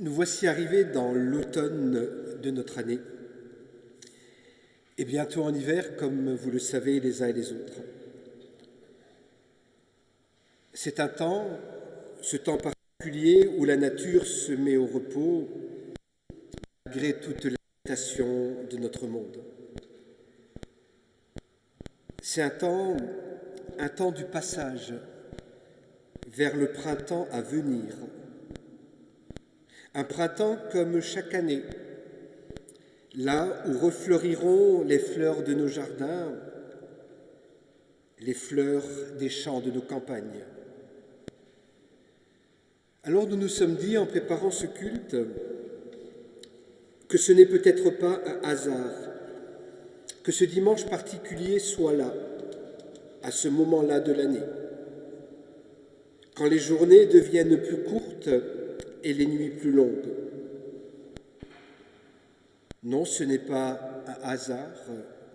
Nous voici arrivés dans l'automne de notre année et bientôt en hiver, comme vous le savez les uns et les autres. C'est un temps, ce temps particulier où la nature se met au repos malgré toute l'agitation de notre monde. C'est un temps du passage vers le printemps à venir. Un printemps comme chaque année, là où refleuriront les fleurs de nos jardins, les fleurs des champs de nos campagnes. Alors nous nous sommes dit, en préparant ce culte, que ce n'est peut-être pas un hasard que ce dimanche particulier soit là, à ce moment-là de l'année, quand les journées deviennent plus courtes et les nuits plus longues. Non, ce n'est pas un hasard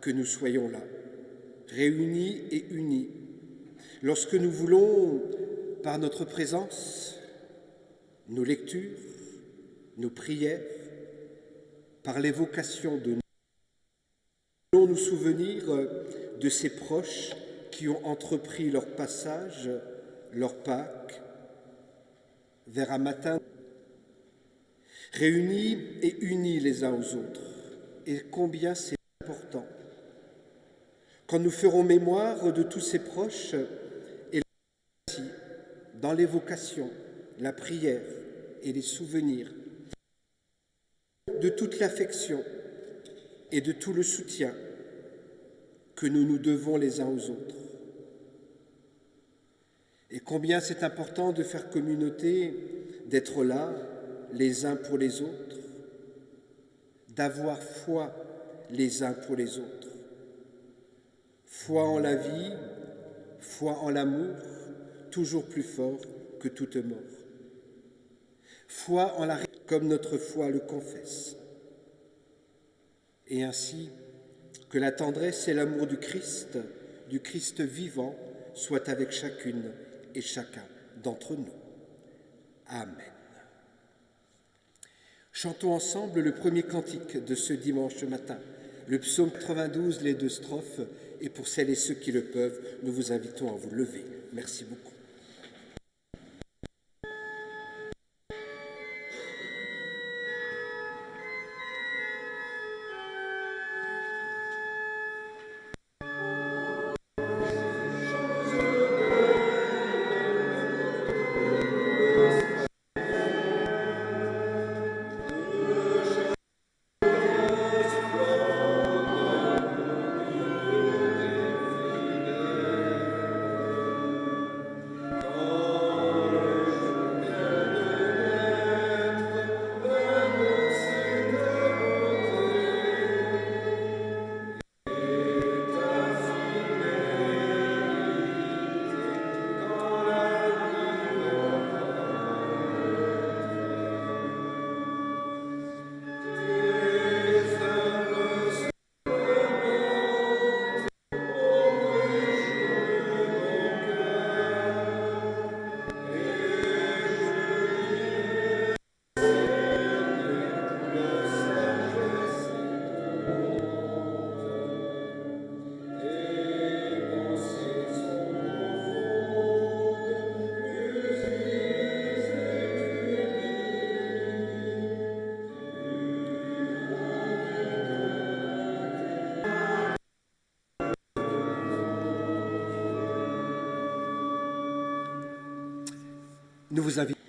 que nous soyons là, réunis et unis, lorsque nous voulons, par notre présence, nos lectures, nos prières, par l'évocation de nous souvenir de ces proches qui ont entrepris leur passage, leur Pâques, vers un matin réunis et unis les uns aux autres. Et combien c'est important. Quand nous ferons mémoire de tous ces proches et dans l'évocation, la prière et les souvenirs, de toute l'affection et de tout le soutien que nous nous devons les uns aux autres. Et combien c'est important de faire communauté, d'être là les uns pour les autres, d'avoir foi les uns pour les autres. Foi en la vie, foi en l'amour, toujours plus fort que toute mort. Foi en la comme notre foi le confesse. Et ainsi, que la tendresse et l'amour du Christ vivant, soient avec chacune et chacun d'entre nous. Amen. Chantons ensemble le premier cantique de ce dimanche matin, le psaume 92, les 2 strophes, et pour celles et ceux qui le peuvent, nous vous invitons à vous lever. Merci beaucoup. Nous vous invitons.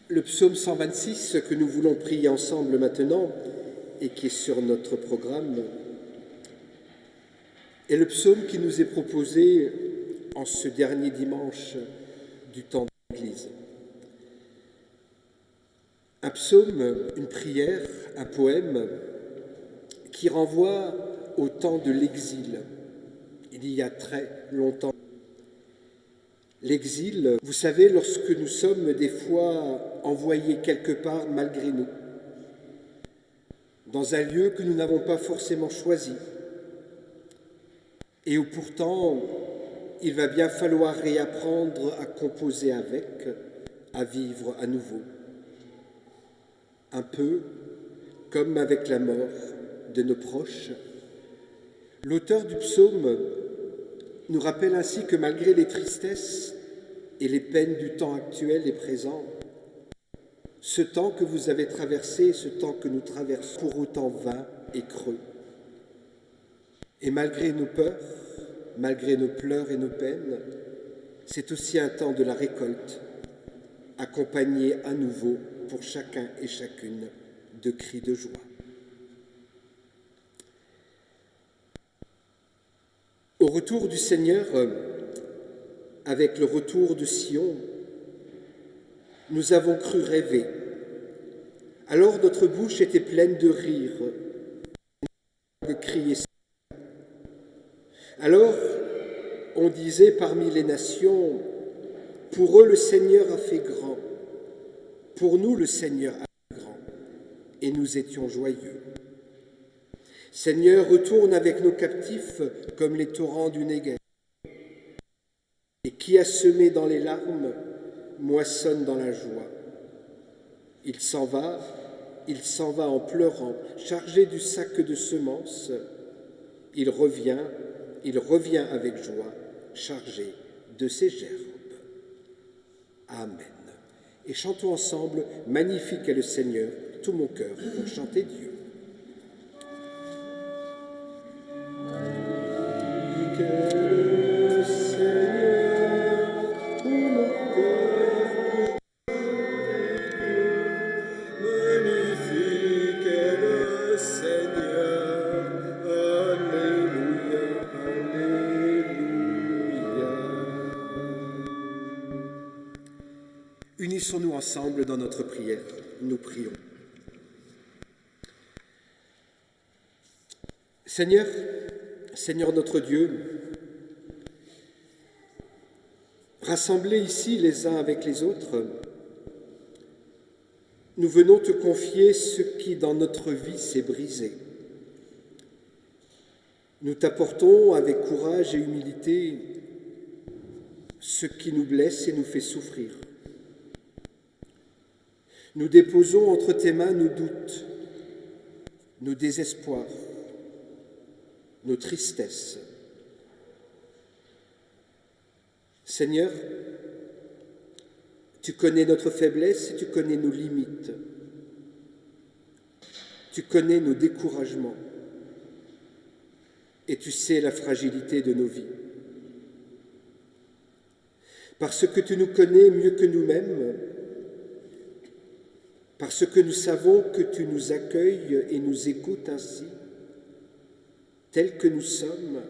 Le psaume 126 que nous voulons prier ensemble maintenant et qui est sur notre programme est le psaume qui nous est proposé en ce dernier dimanche du temps de l'Église. Un psaume, une prière, un poème qui renvoie au temps de l'exil. Il y a très longtemps. L'exil, vous savez, lorsque nous sommes des fois envoyés quelque part malgré nous, dans un lieu que nous n'avons pas forcément choisi, et où pourtant il va bien falloir réapprendre à composer avec, à vivre à nouveau. Un peu comme avec la mort de nos proches, l'auteur du psaume nous rappelle ainsi que malgré les tristesses et les peines du temps actuel et présent, ce temps que vous avez traversé, ce temps que nous traversons, pour autant vain et creux. Et malgré nos peurs, malgré nos pleurs et nos peines, c'est aussi un temps de la récolte, accompagné à nouveau pour chacun et chacune de cris de joie. Au retour du Seigneur, avec le retour de Sion, nous avons cru rêver. Alors notre bouche était pleine de rire, de crier. Alors on disait parmi les nations, pour eux le Seigneur a fait grand, pour nous le Seigneur a fait grand, et nous étions joyeux. Seigneur, retourne avec nos captifs comme les torrents du Néguev. Et qui a semé dans les larmes, moissonne dans la joie. Il s'en va en pleurant, chargé du sac de semences. Il revient avec joie, chargé de ses gerbes. Amen. Et chantons ensemble, magnifique est le Seigneur, tout mon cœur pour chanter Dieu. Unissons-nous ensemble dans notre prière. Nous prions. Seigneur notre Dieu, rassemblés ici les uns avec les autres, nous venons te confier ce qui dans notre vie s'est brisé. Nous t'apportons avec courage et humilité ce qui nous blesse et nous fait souffrir. Nous déposons entre tes mains nos doutes, nos désespoirs, nos tristesses. Seigneur, tu connais notre faiblesse et tu connais nos limites. Tu connais nos découragements et tu sais la fragilité de nos vies. Parce que tu nous connais mieux que nous-mêmes, parce que nous savons que tu nous accueilles et nous écoutes ainsi, tels que nous sommes,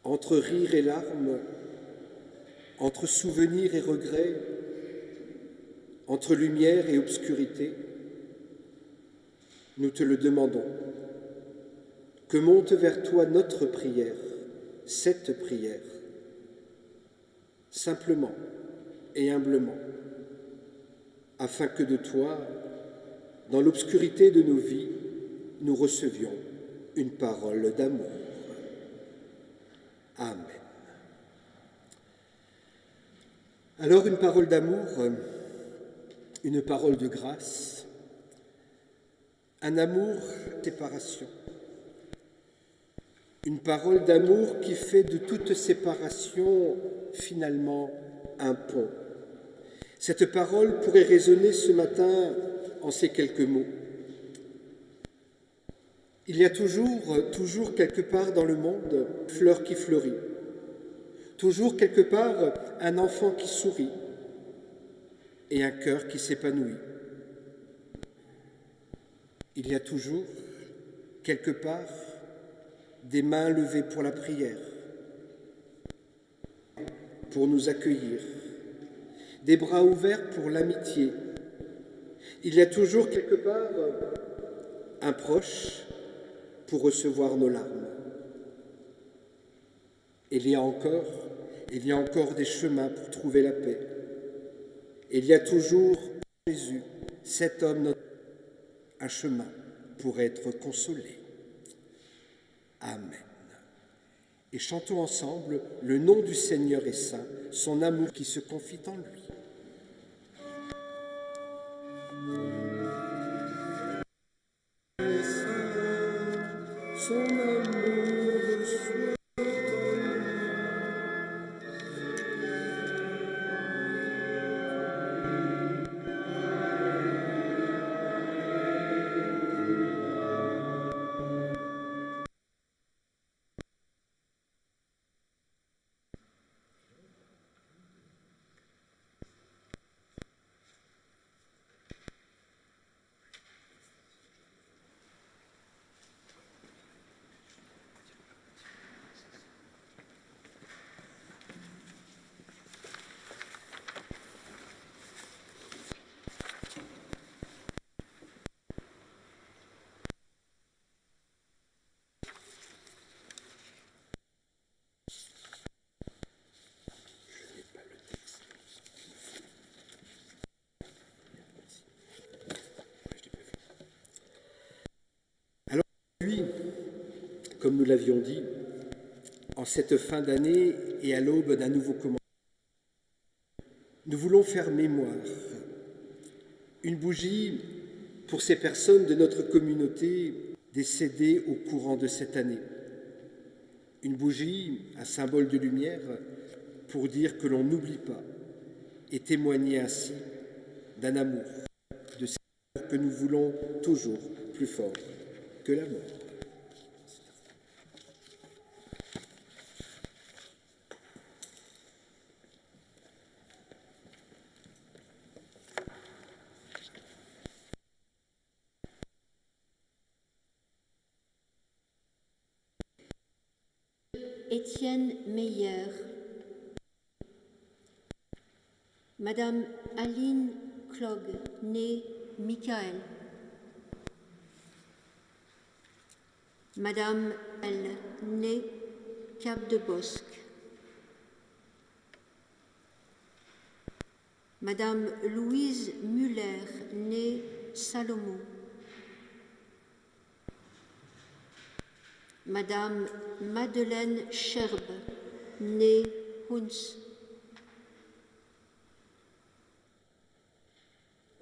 entre rire et larmes, entre souvenirs et regrets, entre lumière et obscurité, nous te le demandons. Que monte vers toi notre prière, cette prière, simplement et humblement, afin que de toi, dans l'obscurité de nos vies, nous recevions une parole d'amour. Amen. Alors une parole d'amour, une parole de grâce, un amour de séparation. Une parole d'amour qui fait de toute séparation finalement un pont. Cette parole pourrait résonner ce matin en ces quelques mots. Il y a toujours quelque part dans le monde, une fleur qui fleurit. Toujours quelque part, un enfant qui sourit et un cœur qui s'épanouit. Il y a toujours quelque part des mains levées pour la prière, pour nous accueillir, des bras ouverts pour l'amitié. Il y a toujours quelque part un proche pour recevoir nos larmes. Il y a encore des chemins pour trouver la paix. Il y a toujours Jésus, cet homme, un chemin pour être consolé. Amen. et chantons ensemble le nom du Seigneur est saint, son amour qui se confie en lui. Son amour soit lui, comme nous l'avions dit, en cette fin d'année et à l'aube d'un nouveau commandement, nous voulons faire mémoire, une bougie pour ces personnes de notre communauté décédées au courant de cette année. Une bougie, un symbole de lumière, pour dire que l'on n'oublie pas et témoigner ainsi d'un amour, de cet amour que nous voulons toujours plus fort que la mort. Étienne Meyer, Madame Aline Klog, née Michael, Madame L, née Cap de Bosque, Madame Louise Muller, née Salomon, Madame Madeleine Scherbe, née Huns,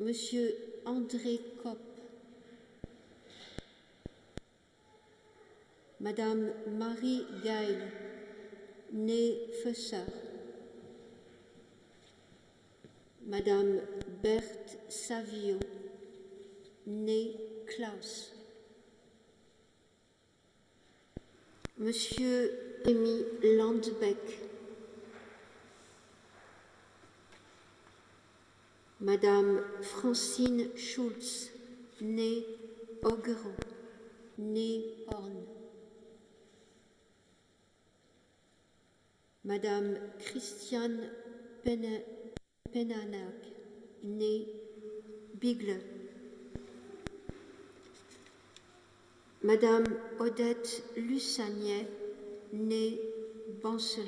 Monsieur André Kopp, Madame Marie Gail, née Fessard, Madame Berthe Savio, née Klaus, Monsieur Rémy Landbeck, Madame Francine Schulz, née Augereau, née Horn, Madame Christiane Penanag, née Bigler, Madame Odette Lussagnet, née Bancelin.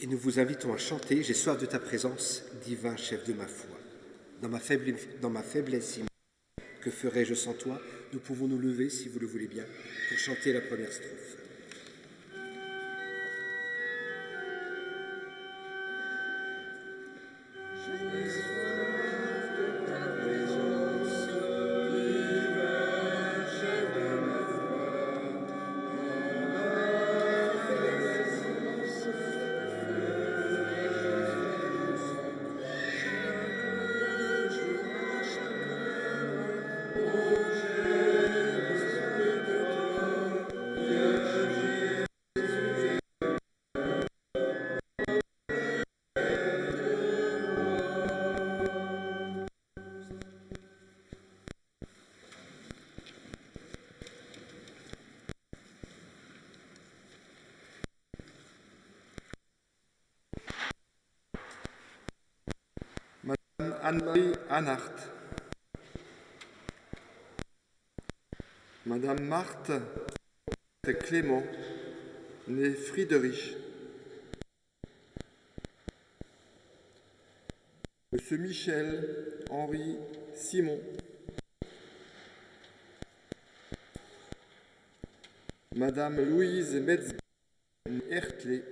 Et nous vous invitons à chanter « J'ai soif de ta présence, divin chef de ma foi ». Dans ma faiblesse, que ferais-je sans toi? Nous pouvons nous lever, si vous le voulez bien, pour chanter la première strophe. Anne-Marie Anhart. Madame Marthe Clément, née Friedrich. Monsieur Michel Henri Simon. Madame Louise Metz Hertley.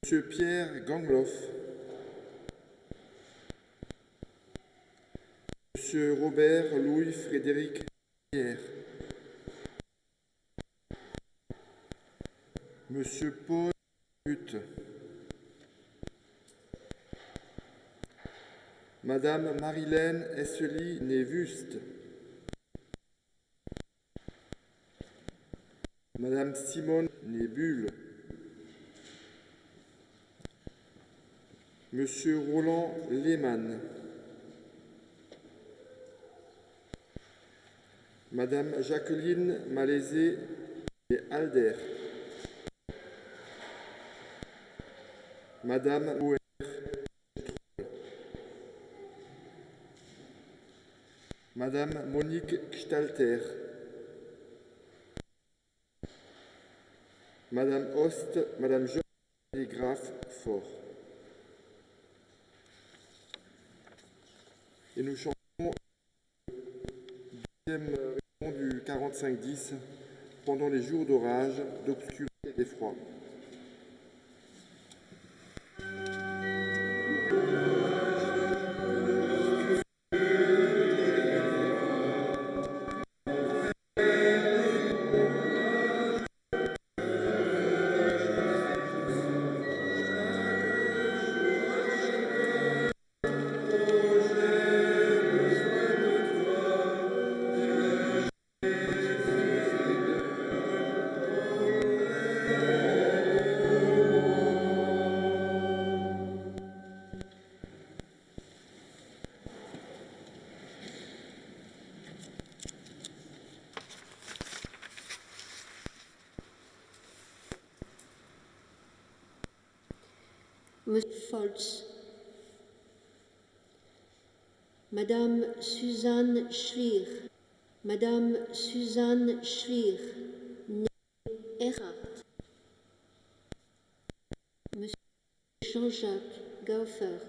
Monsieur Pierre Gangloff. Monsieur Robert Louis-Frédéric Pierre. Monsieur Paul Hutte. Madame Marilène Essely Névuste. Madame Simone Nébule. Monsieur Roland Lehmann. Madame Jacqueline Malaisé et Alder. Madame Bouer. Madame Monique Stalter. Madame Host, Madame Jean Télégraphe Fort. Et nous chantons le deuxième réunion du 45-10 pendant les jours d'orage, d'obscurité et d'effroi. Monsieur Foltz. Madame Suzanne Schwier. Madame Suzanne Schwier, née Erhardt. Monsieur Jean-Jacques Gauffer.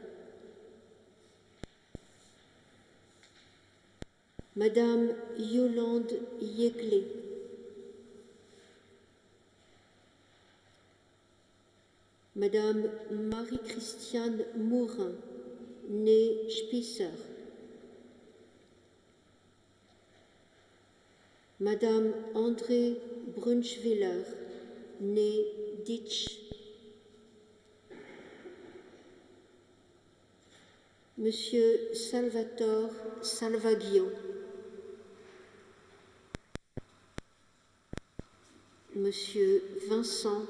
Madame Yolande Yeglé. Madame Marie-Christiane Mourin, née Spisser. Madame André Brunschwiller, née Ditsch. Monsieur Salvatore Salvaggio. Monsieur Vincent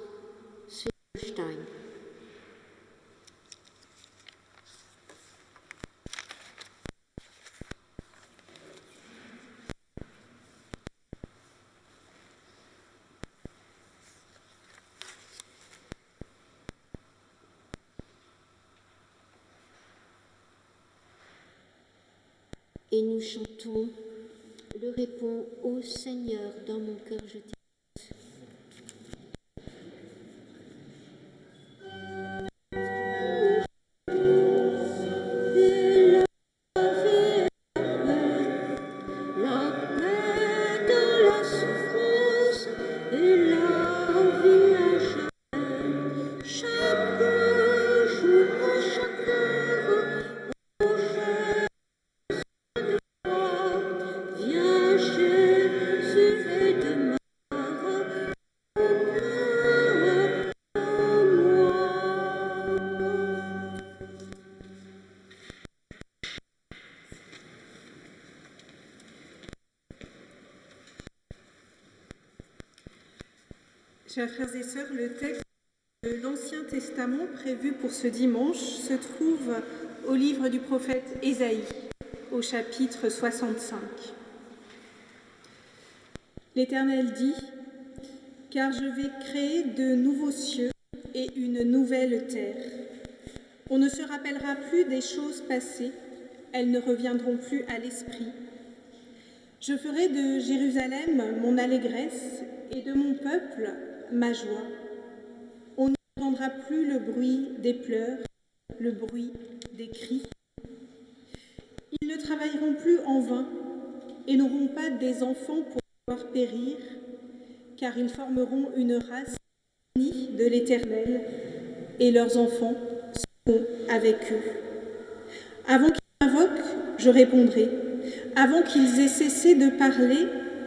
Silberstein. Et nous chantons le répond ô Seigneur, dans mon cœur je t'écoute. Chers frères et sœurs, le texte de l'Ancien Testament prévu pour ce dimanche se trouve au livre du prophète Ésaïe, au chapitre 65. L'Éternel dit : « Car je vais créer de nouveaux cieux et une nouvelle terre. On ne se rappellera plus des choses passées, elles ne reviendront plus à l'esprit. Je ferai de Jérusalem mon allégresse et de mon peuple ma joie. On n'entendra plus le bruit des pleurs, le bruit des cris. Ils ne travailleront plus en vain et n'auront pas des enfants pour pouvoir périr, car ils formeront une race unie de l'Éternel et leurs enfants seront avec eux. Avant qu'ils m'invoquent, je répondrai. Avant qu'ils aient cessé de parler,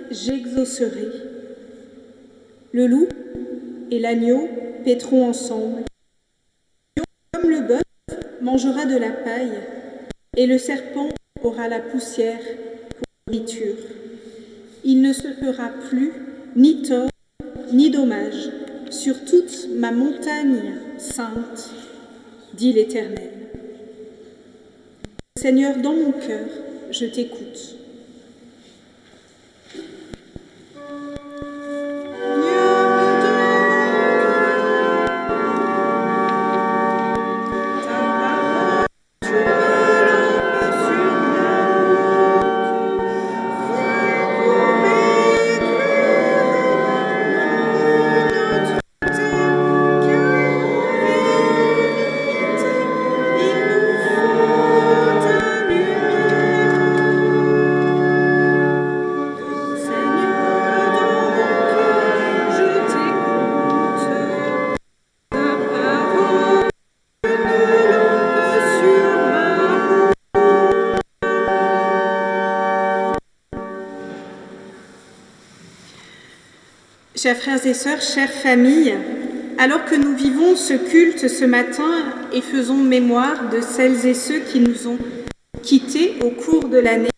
j'exaucerai. Le loup et l'agneau paîtront ensemble. Comme le bœuf mangera de la paille, et le serpent aura la poussière pour nourriture. Il ne se fera plus ni tort ni dommage sur toute ma montagne sainte, dit l'Éternel. Seigneur, dans mon cœur, je t'écoute. Chers frères et sœurs, chères familles, alors que nous vivons ce culte ce matin et faisons mémoire de celles et ceux qui nous ont quittés au cours de l'année,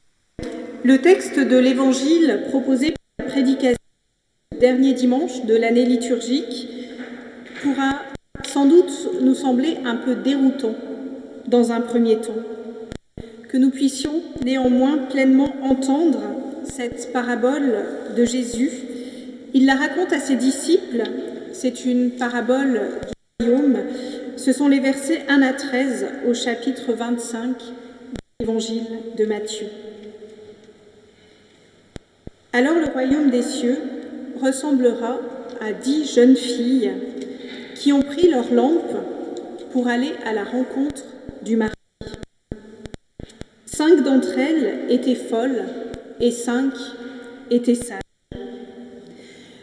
le texte de l'Évangile proposé pour la prédication du dernier dimanche de l'année liturgique pourra sans doute nous sembler un peu déroutant dans un premier temps. Que nous puissions néanmoins pleinement entendre cette parabole de Jésus. Il la raconte à ses disciples, c'est une parabole du royaume, ce sont les versets 1 à 13 au chapitre 25 de l'Évangile de Matthieu. Alors le royaume des cieux ressemblera à 10 jeunes filles qui ont pris leur lampe pour aller à la rencontre du mari. 5 d'entre elles étaient folles et 5 étaient sages.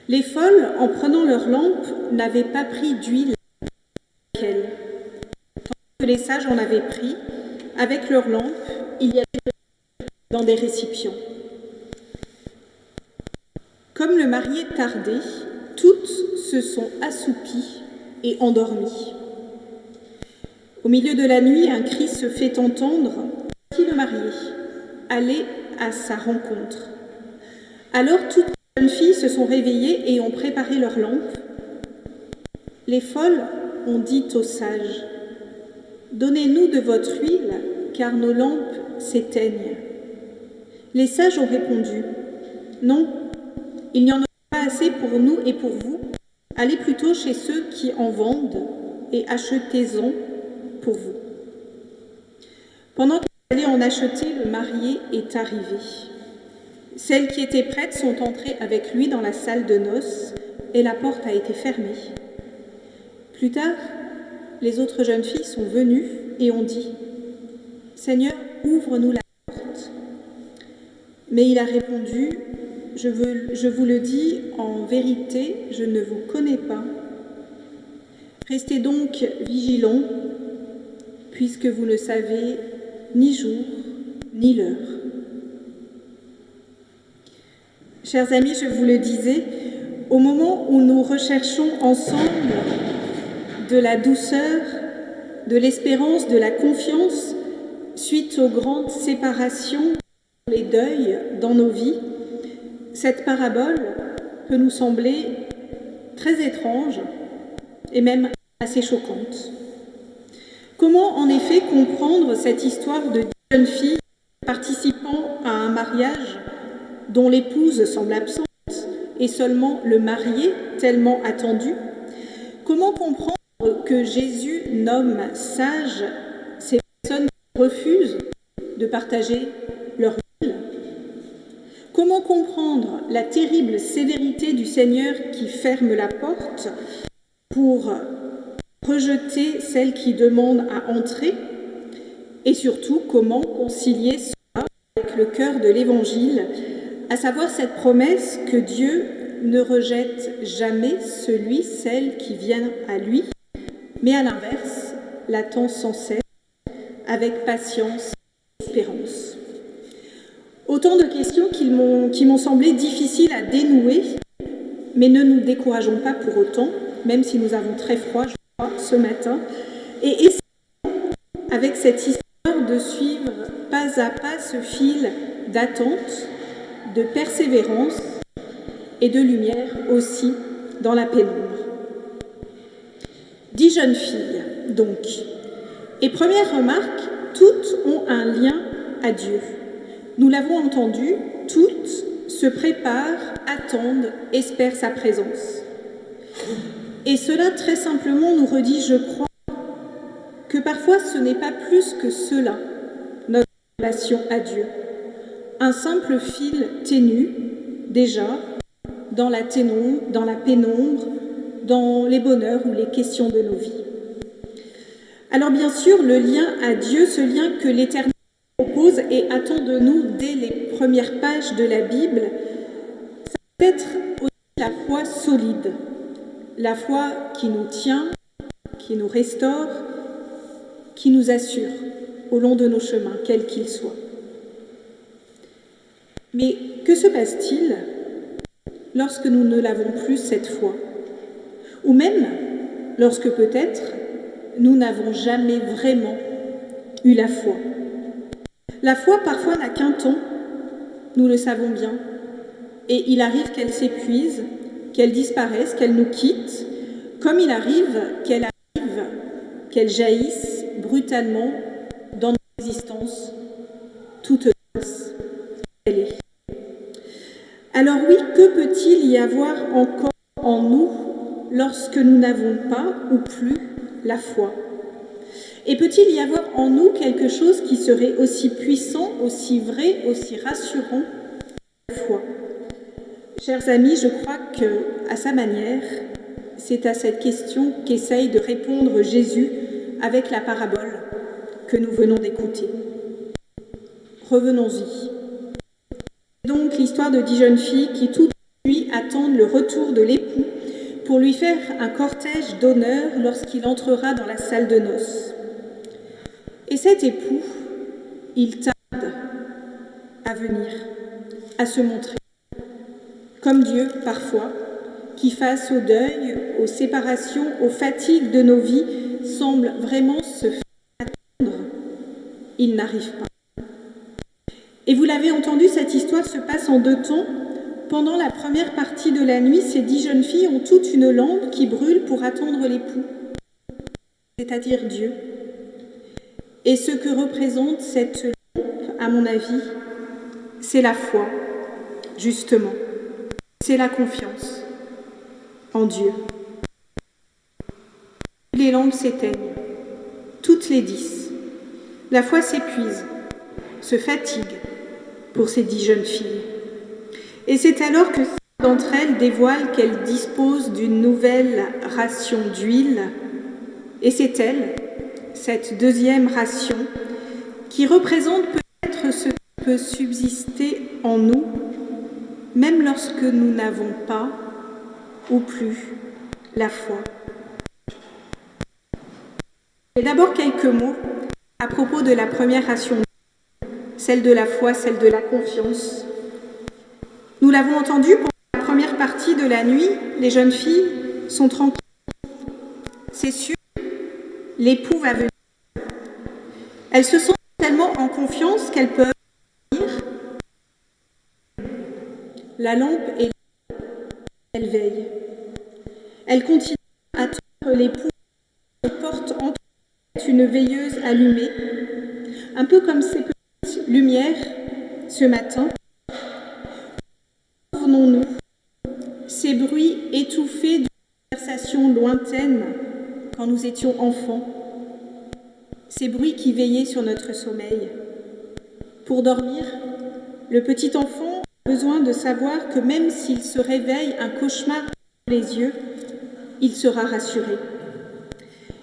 Les folles, en prenant leur lampe, n'avaient pas pris d'huile avec elles, tandis que les sages en avaient pris. Avec leur lampe, il y avait de l'huile dans des récipients. Comme le marié tardait, toutes se sont assoupies et endormies. Au milieu de la nuit, un cri se fait entendre. « Voici le marié, allez à sa rencontre. » Alors toutes les jeunes filles se sont réveillées et ont préparé leurs lampes. Les folles ont dit aux sages, « Donnez-nous de votre huile, car nos lampes s'éteignent. » Les sages ont répondu, « Non, il n'y en aura pas assez pour nous et pour vous. Allez plutôt chez ceux qui en vendent et achetez-en pour vous. » Pendant qu'ils allaient en acheter, le marié est arrivé. Celles qui étaient prêtes sont entrées avec lui dans la salle de noces et la porte a été fermée. Plus tard, les autres jeunes filles sont venues et ont dit « Seigneur, ouvre-nous la porte. » Mais il a répondu « Je vous le dis, en vérité, je ne vous connais pas. Restez donc vigilants, puisque vous ne savez ni jour ni l'heure. » Chers amis, je vous le disais, au moment où nous recherchons ensemble de la douceur, de l'espérance, de la confiance, suite aux grandes séparations, les deuils dans nos vies, cette parabole peut nous sembler très étrange et même assez choquante. Comment en effet comprendre cette histoire de 10 jeunes filles participant à un mariage dont l'épouse semble absente et seulement le marié tellement attendu? Comment comprendre que Jésus nomme sages ces personnes qui refusent de partager leur ville? Comment comprendre la terrible sévérité du Seigneur qui ferme la porte pour rejeter celle qui demande à entrer? Et surtout, comment concilier cela avec le cœur de l'Évangile, à savoir cette promesse que Dieu ne rejette jamais celle qui vient à lui, mais à l'inverse, l'attend sans cesse, avec patience et espérance. Autant de questions qui m'ont semblé difficiles à dénouer, mais ne nous décourageons pas pour autant, même si nous avons très froid, je crois, ce matin, et essayons, avec cette histoire, de suivre pas à pas ce fil d'attente, de persévérance et de lumière aussi dans la pénombre. 10 jeunes filles, donc. Et première remarque, toutes ont un lien à Dieu. Nous l'avons entendu, toutes se préparent, attendent, espèrent sa présence. Et cela, très simplement, nous redit, je crois, que parfois ce n'est pas plus que cela, notre relation à Dieu. Un simple fil ténu, déjà, dans la pénombre, dans les bonheurs ou les questions de nos vies. Alors bien sûr, le lien à Dieu, ce lien que l'Éternel propose et attend de nous dès les premières pages de la Bible, ça peut être aussi la foi solide, la foi qui nous tient, qui nous restaure, qui nous assure au long de nos chemins, quels qu'ils soient. Mais que se passe-t-il lorsque nous ne l'avons plus cette foi? Ou même lorsque peut-être nous n'avons jamais vraiment eu la foi. La foi parfois n'a qu'un temps, nous le savons bien, et il arrive qu'elle s'épuise, qu'elle disparaisse, qu'elle nous quitte, comme il arrive qu'elle jaillisse brutalement dans notre existence, toute basse qu'elle est. Alors oui, que peut-il y avoir encore en nous lorsque nous n'avons pas ou plus la foi? Et peut-il y avoir en nous quelque chose qui serait aussi puissant, aussi vrai, aussi rassurant que la foi? Chers amis, je crois qu'à sa manière, c'est à cette question qu'essaye de répondre Jésus avec la parabole que nous venons d'écouter. Revenons-y. C'est donc l'histoire de 10 jeunes filles qui toute la nuit attendent le retour de l'époux pour lui faire un cortège d'honneur lorsqu'il entrera dans la salle de noces. Et cet époux, il tarde à venir, à se montrer, comme Dieu parfois, qui face au deuil, aux séparations, aux fatigues de nos vies, semble vraiment se faire attendre. Il n'arrive pas. Et vous l'avez entendu, cette histoire se passe en 2 temps. Pendant la première partie de la nuit, ces 10 jeunes filles ont toutes une lampe qui brûle pour attendre l'époux, c'est-à-dire Dieu. Et ce que représente cette lampe, à mon avis, c'est la foi, justement. C'est la confiance en Dieu. Les lampes s'éteignent, toutes les 10. La foi s'épuise, se fatigue pour ces 10 jeunes filles. Et c'est alors que certaines d'entre elles dévoilent qu'elles disposent d'une nouvelle ration d'huile. Et c'est elle, cette deuxième ration, qui représente peut-être ce qui peut subsister en nous, même lorsque nous n'avons pas ou plus la foi. Et d'abord quelques mots à propos de la première ration, celle de la foi, celle de la confiance. Nous l'avons entendu pendant la première partie de la nuit, les jeunes filles sont tranquilles. C'est sûr, l'époux va venir. Elles se sentent tellement en confiance qu'elles peuvent venir. La lampe est là, elle veille. Elle continue à attendre l'époux qui porte entre une veilleuse allumée, un peu comme ces petites lumières ce matin. Souvenons-nous, ces bruits étouffés de conversations lointaines quand nous étions enfants, ces bruits qui veillaient sur notre sommeil. Pour dormir, le petit enfant a besoin de savoir que même s'il se réveille un cauchemar dans les yeux, il sera rassuré.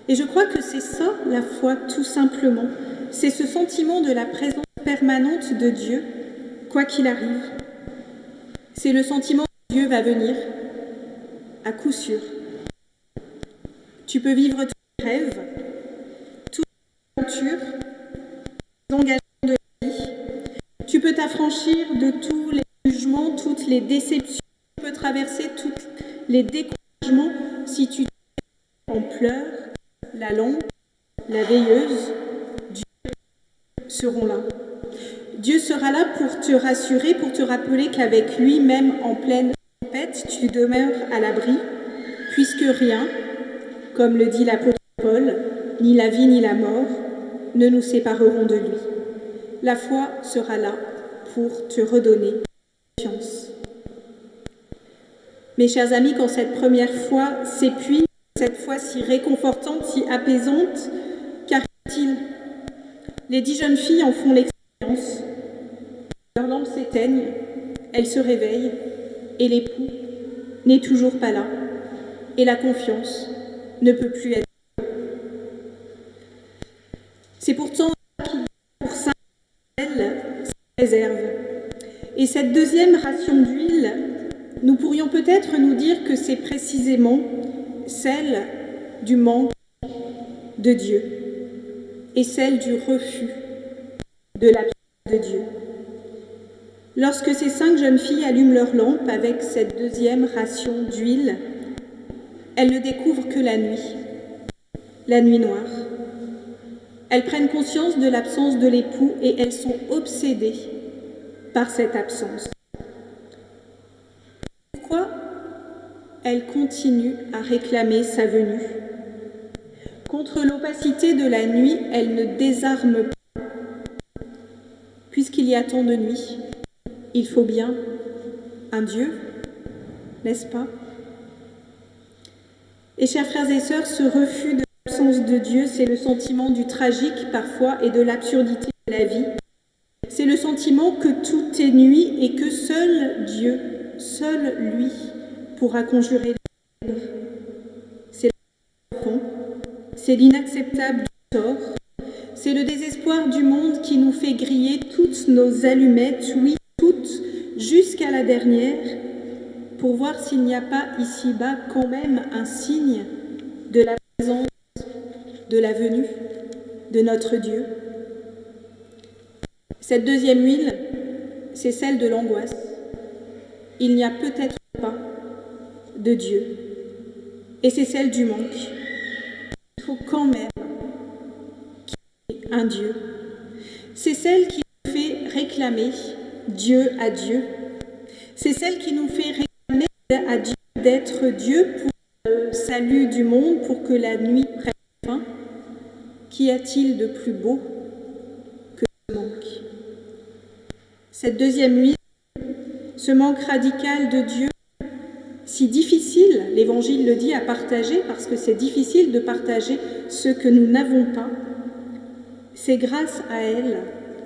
Et je crois que c'est ça la foi, tout simplement. C'est ce sentiment de la présence permanente de Dieu, quoi qu'il arrive. C'est le sentiment que Dieu va venir, à coup sûr. Tu peux vivre tes rêves, toutes les aventures, les engagements de la vie. Tu peux t'affranchir de tous les jugements, toutes les déceptions. Tu peux traverser tous les découragements si tu te en pleurs. La lampe, la veilleuse, Dieu seront là. Dieu sera là pour te rassurer, pour te rappeler qu'avec lui, même en pleine tempête, tu demeures à l'abri, puisque rien, comme le dit l'apôtre Paul, ni la vie ni la mort, ne nous sépareront de lui. La foi sera là pour te redonner confiance. Mes chers amis, quand cette première foi s'épuise, cette foi si réconfortante, si apaisante, qu'arrive-t-il? Les 10 jeunes filles en font l'expérience. Leurs lampes s'éteignent, elles se réveillent, et l'époux n'est toujours pas là, et la confiance ne peut plus être. C'est pourtant pour ça qu'elle se réserve. Et cette deuxième ration d'huile, nous pourrions peut-être nous dire que c'est précisément celle du manque de Dieu et celle du refus de l'absence de Dieu. Lorsque ces 5 jeunes filles allument leur lampe avec cette deuxième ration d'huile, elles ne découvrent que la nuit noire. Elles prennent conscience de l'absence de l'époux et elles sont obsédées par cette absence. Pourquoi elles continuent à réclamer sa venue? Contre l'opacité de la nuit, elles ne désarment pas. Puisqu'il y a tant de nuit, il faut bien un Dieu, n'est-ce pas? Et chers frères et sœurs, ce refus de l'absence de Dieu, c'est le sentiment du tragique parfois et de l'absurdité de la vie. C'est le sentiment que tout est nuit et que seul Dieu, seul lui, pourra conjurer les ténèbres. C'est l'enfant, c'est l'inacceptable du tort, c'est le désespoir du monde qui nous fait griller toutes nos allumettes, oui, toutes, jusqu'à la dernière, pour voir s'il n'y a pas ici-bas quand même un signe de la présence, de la venue de notre Dieu. Cette deuxième huile, c'est celle de l'angoisse. Il n'y a peut-être pas de Dieu. Et c'est celle du manque. Il faut quand même qu'il y ait un Dieu. C'est celle qui nous fait réclamer Dieu à Dieu. C'est celle qui nous fait réclamer à Dieu d'être Dieu pour le salut du monde, pour que la nuit prenne fin. Qu'y a-t-il de plus beau que ce manque? Cette deuxième huile, ce manque radical de Dieu, si difficile, l'Évangile le dit, à partager, parce que c'est difficile de partager ce que nous n'avons pas, c'est grâce à elle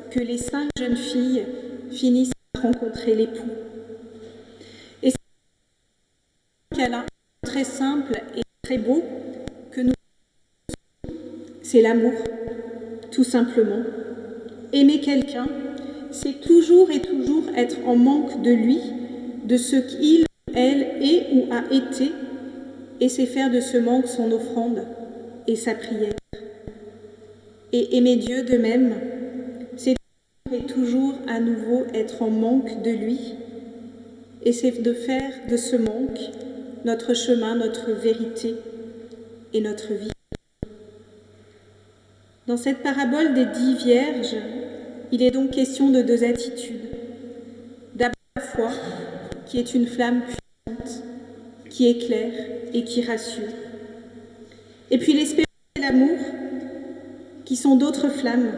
que les 5 jeunes filles finissent par rencontrer l'époux. Et c'est qu'elle a très simple et très beau que nous, c'est l'amour, tout simplement. Aimer quelqu'un, c'est toujours et toujours être en manque de lui, de ce qu'il, elle est ou a été, et c'est faire de ce manque son offrande et sa prière. Et aimer Dieu de même, c'est toujours à nouveau être en manque de lui, et c'est de faire de ce manque notre chemin, notre vérité et notre vie. Dans cette parabole des 10 vierges, il est donc question de 2 attitudes. D'abord la foi, qui est une flamme puissante, qui éclaire et qui rassure. Et puis l'espérance et l'amour, qui sont d'autres flammes,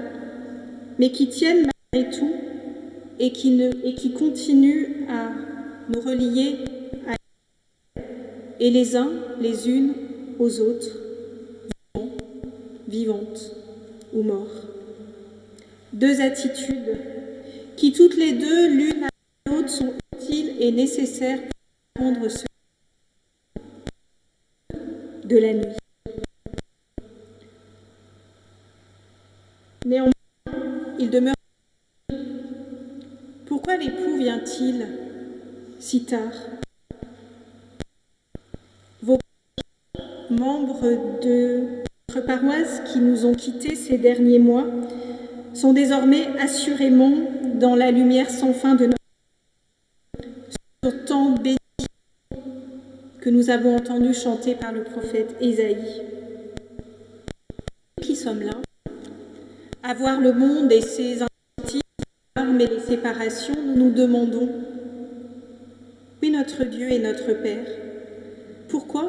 mais qui tiennent malgré tout et qui continuent à nous relier à et les uns, les unes aux autres, vivantes ou morts. 2 attitudes qui toutes les deux, l'une à l'autre, sont utiles et nécessaires pour rendre ce de la nuit. Néanmoins, il demeure. Pourquoi l'époux vient-il si tard? Vos membres de notre paroisse qui nous ont quittés ces derniers mois sont désormais assurément dans la lumière sans fin de notre temps béni que nous avons entendu chanter par le prophète Ésaïe. Nous qui sommes là, à voir le monde et ses injustices, les armes et les séparations, nous nous demandons, oui, notre Dieu et notre Père, pourquoi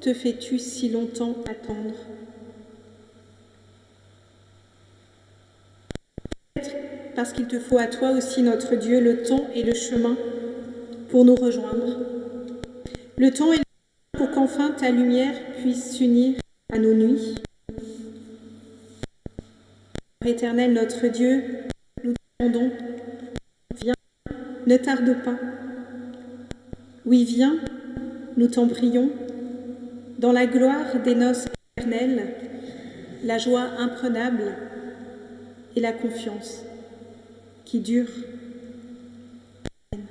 te fais-tu si longtemps attendre? Peut-être parce qu'il te faut à toi aussi, notre Dieu, le temps et le chemin pour nous rejoindre. Le temps et le chemin pour qu'enfin ta lumière puisse s'unir à nos nuits. Éternel, notre Dieu, nous te demandons, viens, ne tarde pas. Oui, viens, nous t'en prions, dans la gloire des noces éternelles, la joie imprenable et la confiance qui dure. Amen.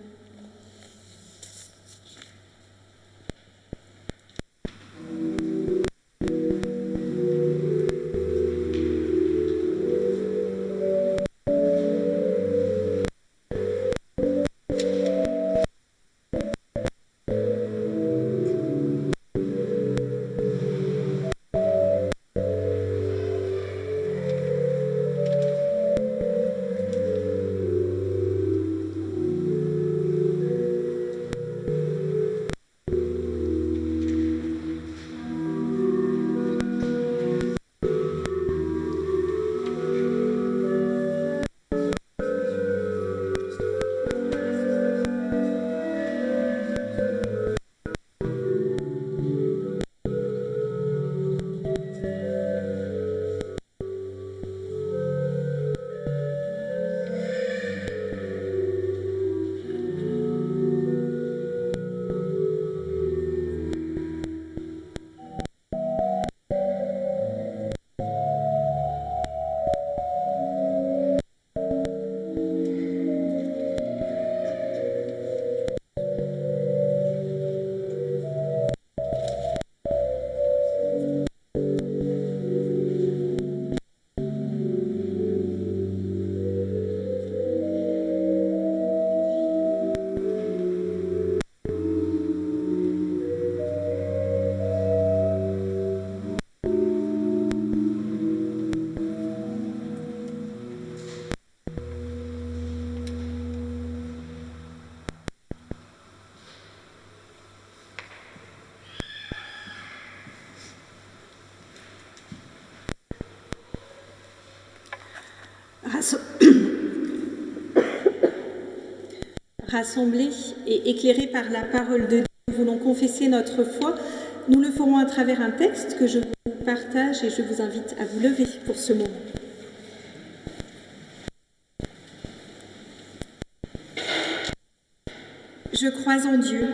Rassemblés et éclairés par la parole de Dieu, nous voulons confesser notre foi. Nous le ferons à travers un texte que je vous partage et je vous invite à vous lever pour ce moment. Je crois en Dieu,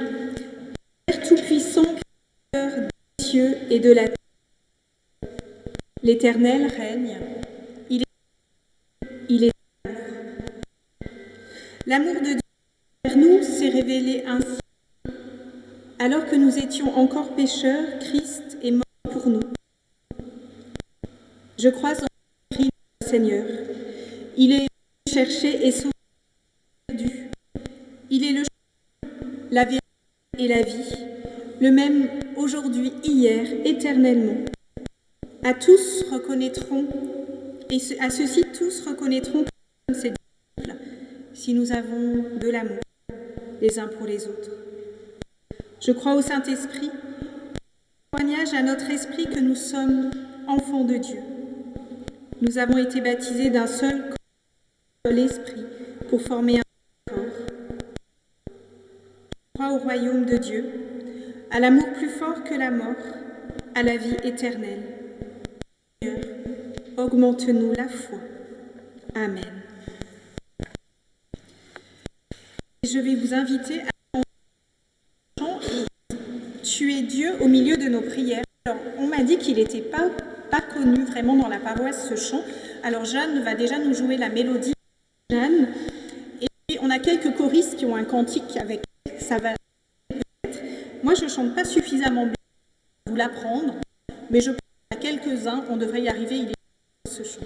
Père tout-puissant, Créateur des cieux et de la terre. L'Éternel règne, il est l'amour de Dieu vers nous s'est révélé ainsi. Alors que nous étions encore pécheurs, Christ est mort pour nous. Je crois en Christ le Seigneur. Il est cherché et sauvé perdu. Il est le chemin, la vérité et la vie, le même aujourd'hui, hier, éternellement. À tous reconnaîtront, et à ceux-ci tous reconnaîtront que nous sommes ses disciples, si nous avons de l'amour les uns pour les autres. Je crois au Saint-Esprit, témoignage à notre esprit que nous sommes enfants de Dieu. Nous avons été baptisés d'un seul corps, d'un seul esprit, pour former un corps. Je crois au royaume de Dieu, à l'amour plus fort que la mort, à la vie éternelle. Seigneur, augmente-nous la foi. Amen. Et je vais vous inviter à chanter « Tu es Dieu au milieu de nos prières ». Alors, on m'a dit qu'il n'était pas connu vraiment dans la paroisse, ce chant. Alors, Jeanne va déjà nous jouer la mélodie. Jeanne. Et on a quelques choristes qui ont un cantique avec ça va peut-être. Moi, je ne chante pas suffisamment bien pour vous l'apprendre, mais je pense qu'à quelques-uns, on devrait y arriver. Il est ce chant.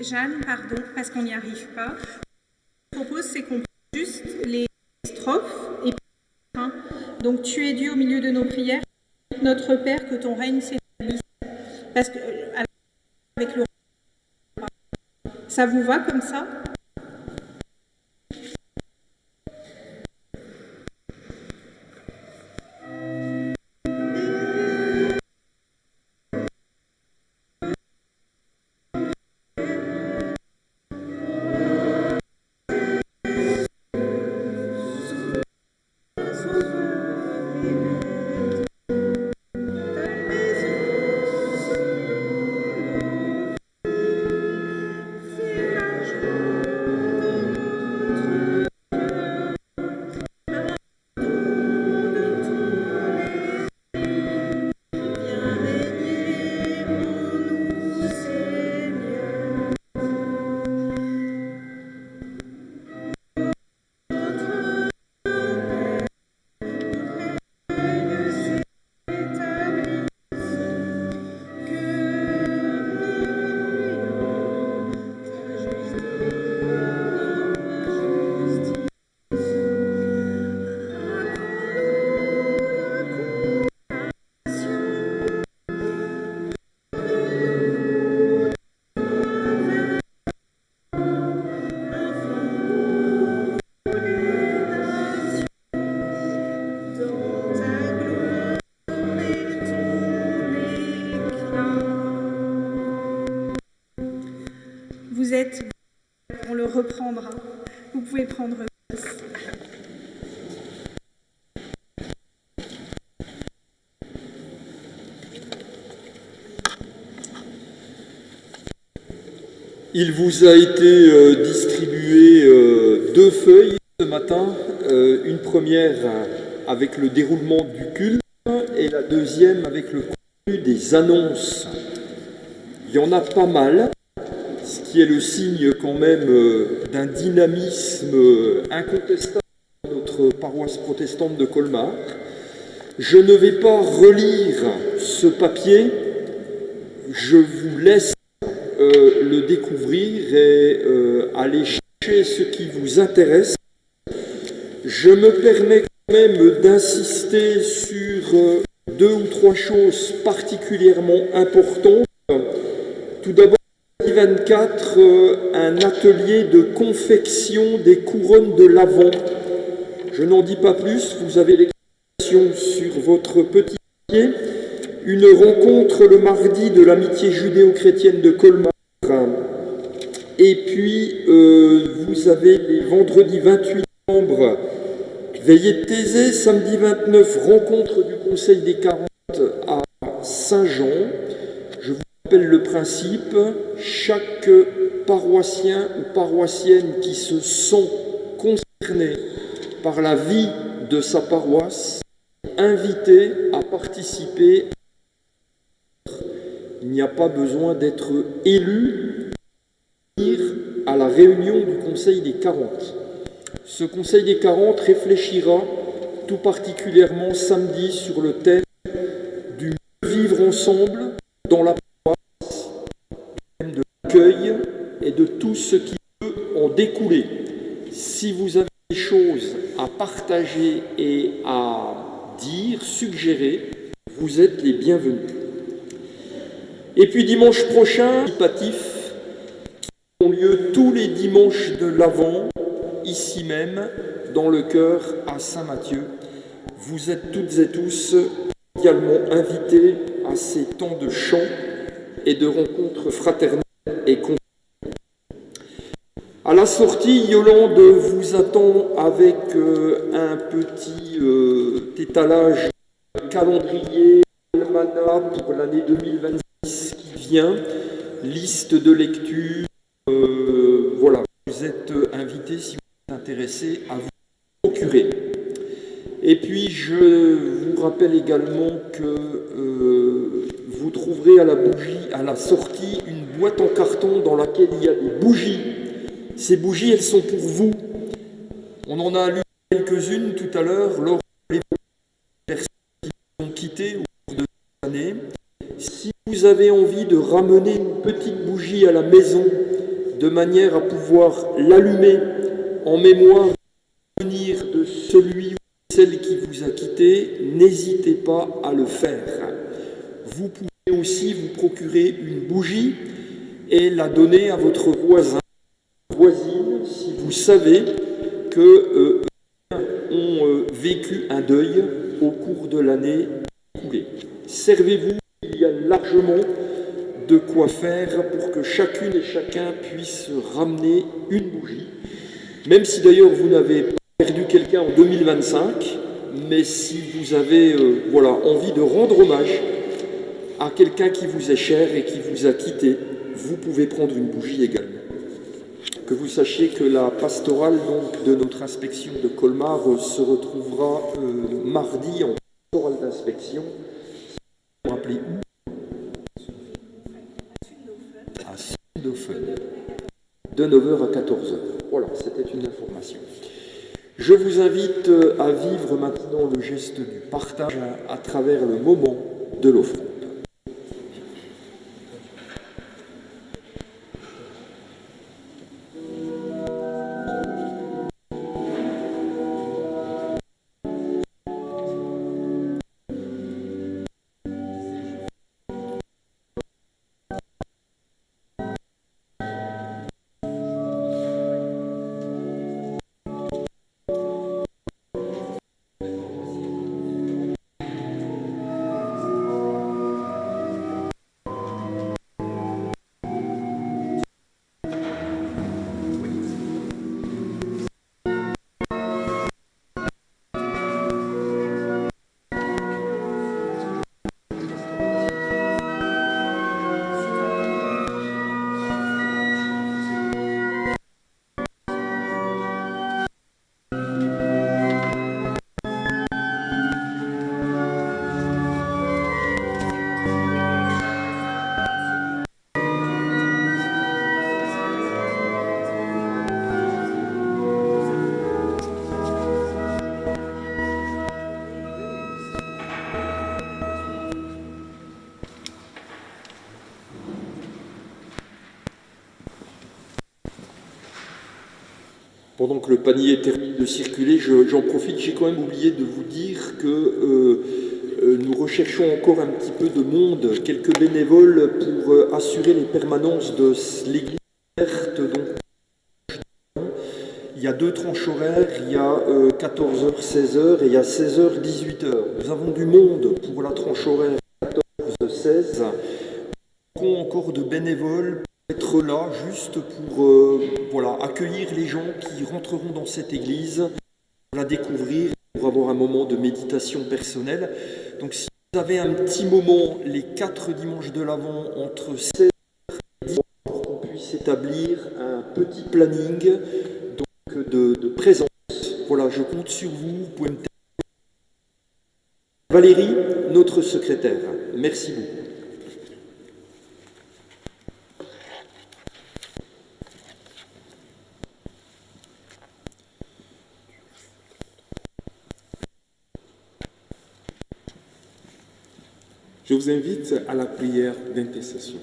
Jeanne, pardon, parce qu'on n'y arrive pas. Ce que je propose, c'est qu'on prenne juste les strophes et puis hein. Donc, tu es Dieu au milieu de nos prières. Notre Père, que ton règne s'établisse. Parce que, avec le... Ça vous va comme ça ? Vous êtes, on le reprendra. Vous pouvez prendre place. Il vous a été distribué 2 feuilles ce matin, une première avec le déroulement du culte et la deuxième avec le contenu des annonces. Il y en a pas mal, ce qui est le signe quand même d'un dynamisme incontestable dans notre paroisse protestante de Colmar. Je ne vais pas relire ce papier, je vous laisse le découvrir et aller chercher ce qui vous intéresse. Je me permets quand même d'insister sur 2 ou 3 choses particulièrement importantes. Tout d'abord, 2024, un atelier de confection des couronnes de l'Avent. Je n'en dis pas plus, vous avez l'explication sur votre petit papier. Une rencontre le mardi de l'amitié judéo-chrétienne de Colmar. Et puis, vous avez les vendredis 28 novembre, veillée de Thésée, samedi 29, rencontre du Conseil des 40 à Saint-Jean. Je vous rappelle le principe, chaque paroissien ou paroissienne qui se sent concerné par la vie de sa paroisse, invité à participer. Il n'y a pas besoin d'être élu à la réunion du Conseil des 40. Ce Conseil des 40 réfléchira tout particulièrement samedi sur le thème du mieux vivre ensemble dans la paroisse, le thème de l'accueil et de tout ce qui peut en découler. Si vous avez des choses à partager et à dire, suggérer, vous êtes les bienvenus. Et puis dimanche prochain, participatifs qui ont lieu tous les dimanches de l'Avent, ici même, dans le chœur à Saint-Mathieu. Vous êtes toutes et tous également invités à ces temps de chant et de rencontres fraternelles et conviviales. À la sortie, Yolande vous attend avec un petit étalage calendrier, almanach pour l'année 2026 qui vient, liste de lecture. Voilà, vous êtes invités, si vous êtes intéressés, à vous procurer. Et puis, je vous rappelle également que vous trouverez à la sortie une boîte en carton dans laquelle il y a des bougies. Ces bougies, elles sont pour vous. On en a lu quelques-unes tout à l'heure lors des personnes qui nous ont quittés au cours de cette année. Si vous avez envie de ramener une petite bougie à la maison de manière à pouvoir l'allumer en mémoire du souvenir de celui ou celle qui vous a quitté, n'hésitez pas à le faire. Vous pouvez aussi vous procurer une bougie et la donner à votre voisin, voisine, si vous savez que ont vécu un deuil au cours de l'année écoulée. Servez-vous, il y a largement de quoi faire pour que chacune et chacun puisse ramener une bougie, même si d'ailleurs vous n'avez pas perdu quelqu'un en 2025, mais si vous avez envie de rendre hommage à quelqu'un qui vous est cher et qui vous a quitté, vous pouvez prendre une bougie également. Que vous sachiez que la pastorale donc, de notre inspection de Colmar se retrouvera mardi en pastorale d'inspection. Vous vous rappelez où? À Sundofen, de 9h à 14h. Voilà, c'était une information. Je vous invite à vivre maintenant le geste du partage à travers le moment de l'offrande. Pendant que le panier termine de circuler, j'en profite, j'ai quand même oublié de vous dire que nous recherchons encore un petit peu de monde, quelques bénévoles pour assurer les permanences de l'église verte. Donc, il y a 2 tranches horaires, il y a 14h, 16h et il y a 16h, 18h. Nous avons du monde pour la tranche horaire 14, 16. Nous avons encore de bénévoles être là juste pour accueillir les gens qui rentreront dans cette église, pour la découvrir, pour avoir un moment de méditation personnelle. Donc si Vous avez un petit moment, les 4 dimanches de l'Avent, entre 16 et 10 pour qu'on puisse établir un petit planning donc, de présence. Voilà, je compte sur vous. Vous pouvez me téléphoner. Valérie, notre secrétaire. Merci beaucoup. Je vous invite à la prière d'intercession.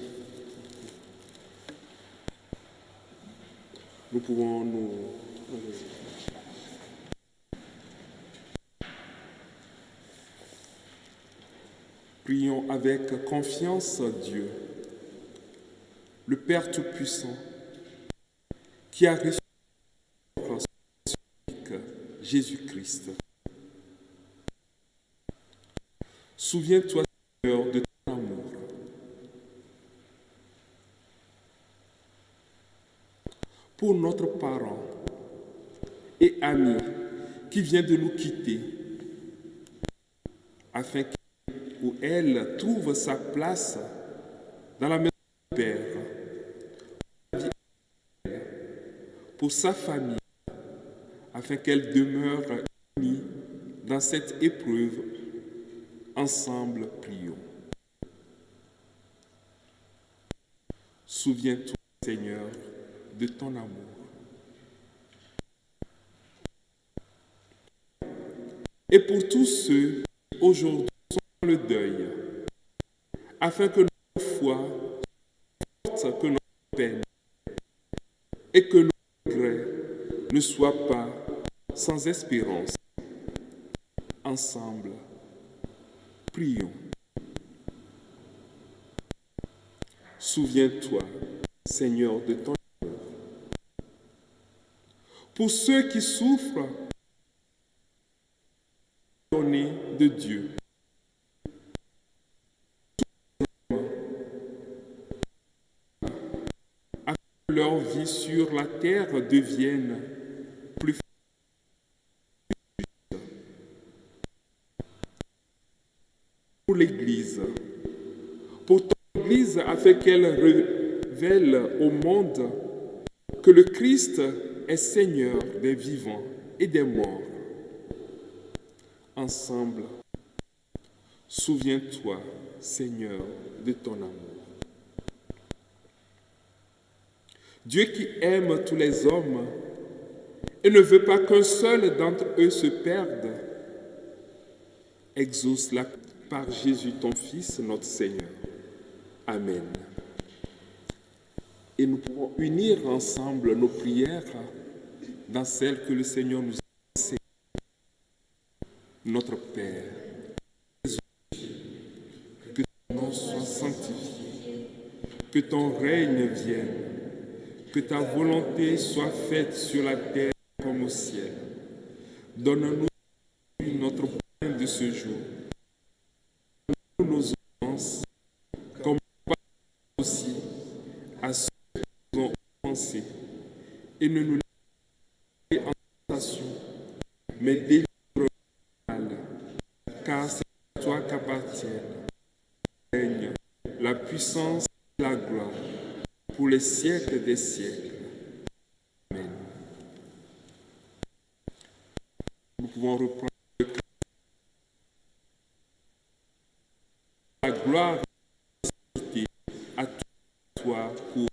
Nous pouvons nous... Prions avec confiance Dieu, le Père Tout-Puissant, qui a reçu notre unique Jésus-Christ. Souviens-toi, Seigneur, de ton amour. Pour notre parent et ami qui vient de nous quitter, afin qu'il ou elle trouve sa place dans la maison du Père, pour sa famille, afin qu'elle demeure unie dans cette épreuve. Ensemble, prions. Souviens-toi, Seigneur, de ton amour. Et pour tous ceux qui aujourd'hui sont dans le deuil, afin que notre foi soit forte que notre peine et que nos regrets ne soient pas sans espérance. Ensemble, prions. Souviens-toi, Seigneur, de ton amour. Pour ceux qui souffrent, donné de Dieu. Afin que leur vie sur la terre devienne plus forte. Pour l'Église, pour ton Église, afin qu'elle révèle au monde que le Christ est Seigneur des vivants et des morts. Ensemble, souviens-toi, Seigneur, de ton amour. Dieu qui aime tous les hommes et ne veut pas qu'un seul d'entre eux se perde, exauce-la par Jésus, ton Fils, notre Seigneur. Amen. Et nous pouvons unir ensemble nos prières dans celles que le Seigneur nous a enseignées. Notre Père, Jésus, que ton nom soit sanctifié, que ton règne vienne, que ta volonté soit faite sur la terre comme au ciel. Donne-nous notre pain de ce jour. Donne-nous nos offenses, comme nous pardonnons aussi à ceux qui nous ont offensés. Et ne nous laisse pas en tentation, mais délivre-nous du mal, car c'est à toi qu'appartiennent le règne, la puissance et la gloire, pour les siècles des siècles. Amen. Nous pouvons reprendre le cœur. La gloire et la à toi pour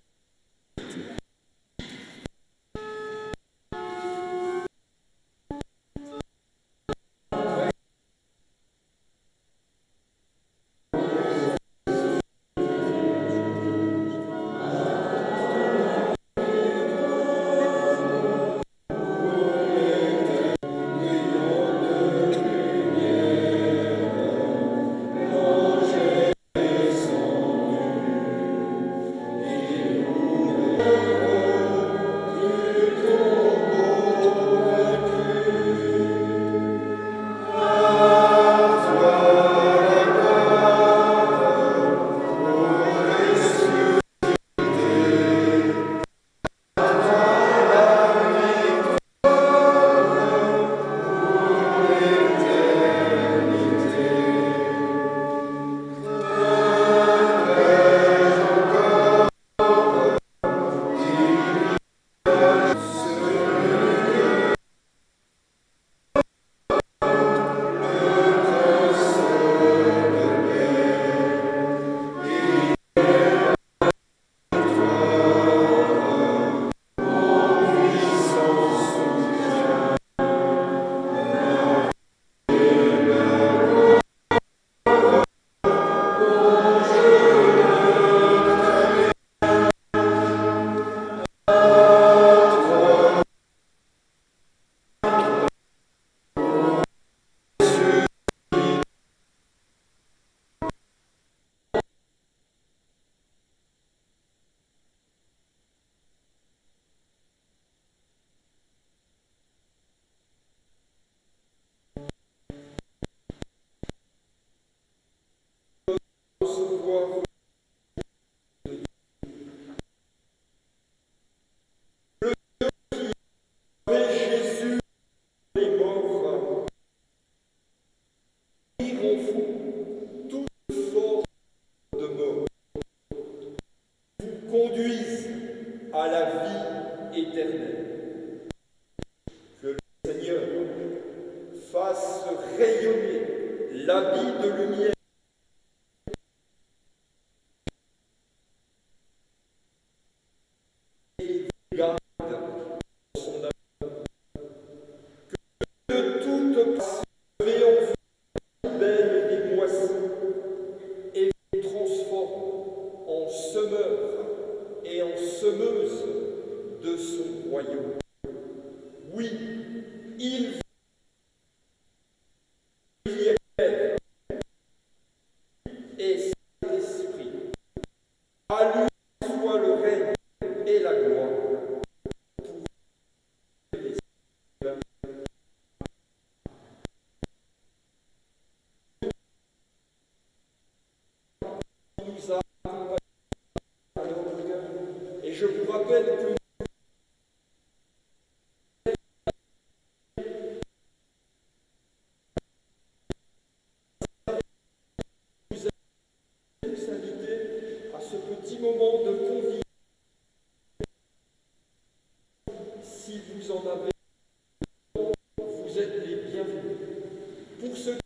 mourir en vous toute forme de mort, vous conduise à la vie éternelle. Que le Seigneur fasse rayonner l'habit de lumière et garde son amour. Que de toute passion levée en vous belle des moissons et vous transforme en semeur et en semeuse de son royaume. Oui, il et Saint-Esprit. À lui soit le règne et la gloire pour les siècles. Nous a accompagnés à notre cœur. Et je vous rappelle que à ce petit moment de convivialité, si vous en avez, vous êtes les bienvenus. Pour ceux